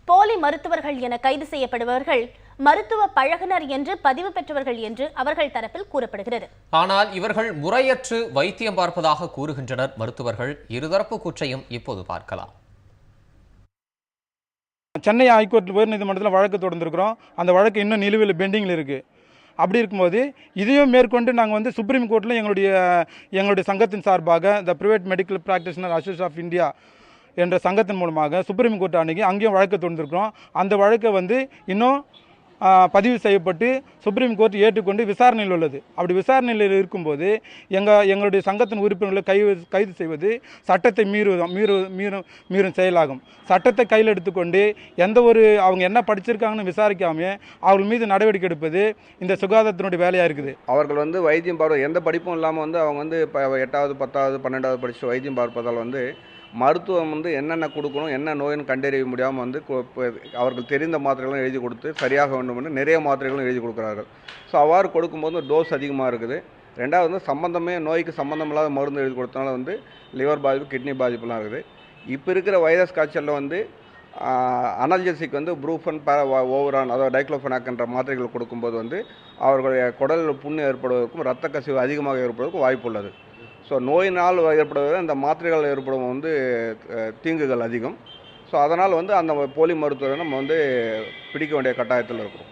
போலி மருத்துவர்கள் என கைது செய்யப்படுபவர்கள் மருத்துவ பழகுனர் என்று பதிவு பெற்றவர்கள் என்று அவர்கள் தரப்பில் கூறப்படுகிறது. ஆனால் இவர்கள் முறையற்று வைத்தியம் பார்ப்பதாக கூறுகின்றனர் மருத்துவர்கள். இருதரப்பு கூற்றையும் இப்போது பார்க்கலாம். சென்னை ஹைகோர்ட் உயர்நீதிமன்றத்தில் வழக்கு தொடர்ந்துருக்கிறோம். அந்த வழக்கு இன்னும் நிலுவையில் பெண்டிங்கில் இருக்குது. அப்படி இருக்கும்போது இதையும் மேற்கொண்டு நாங்கள் சுப்ரீம் கோர்ட்டில் எங்களுடைய சங்கத்தின் சார்பாக the private medical practitioner association of India என்ற சங்கத்தின் மூலமாக சுப்ரீம் கோர்ட் அன்றைக்கி அங்கேயும் வழக்கு தொடர்ந்துருக்கிறோம். அந்த வழக்கை இன்னும் பதிவு செய்யப்பட்டு சுப்ரீம் கோர்ட் ஏற்றுக்கொண்டு விசாரணையில் உள்ளது. அப்படி விசாரணையில் இருக்கும்போது எங்களுடைய சங்கத்தின் உறுப்பினர்களை கைது செய்வது சட்டத்தை மீறும் செயலாகும். சட்டத்தை கையில் எடுத்துக்கொண்டு அவங்க என்ன படிச்சிருக்காங்கன்னு விசாரிக்காமல் அவர்கள் மீது நடவடிக்கை எடுப்பது இந்த சுகாதாரத்தினுடைய வேலையாக இருக்குது. அவர்கள் வைத்தியம் பார்ப்பது எந்த படிப்பும் இல்லாமல் அவங்க 8வது 10வது 12வது படித்து வைத்தியம் பார்ப்பதால் மருத்துவம் என்னென்ன கொடுக்கணும், என்ன நோயின்னு கண்டறிய முடியாமல் அவர்கள் தெரிந்த மாத்திரைகளும் எழுதி கொடுத்து சரியாக வேண்டும் என்று நிறைய மாத்திரைகளும் எழுதி கொடுக்குறார்கள். ஸோ அவ்வாறு கொடுக்கும்போது டோஸ் அதிகமாக இருக்குது. ரெண்டாவது நோய்க்கு சம்மந்தம் இல்லாத மருந்து எழுதி கொடுத்தனால லிவர் பாதிப்பு, கிட்னி பாதிப்புலாம் இருக்குது. இப்போ இருக்கிற வைரஸ் காய்ச்சலில் அனல்ஜெசிக் ப்ரூஃபன் ஓவரான், அதாவது டைக்ளோஃபெனாக் என்ற மாத்திரைகள் கொடுக்கும்போது அவர்களுடைய குடலில் புண்ணு ஏற்படுவதற்கும் இரத்த கசிவு அதிகமாக ஏற்படுவதற்கும் வாய்ப்பு உள்ளது. ஸோ நோயினால் ஏற்படுவது அந்த மாத்திரைகள் ஏற்படும் தீங்குகள் அதிகம். ஸோ அதனால் அந்த போலி மருத்துவரை நம்ம பிடிக்க வேண்டிய கட்டாயத்தில் இருக்கிறோம்.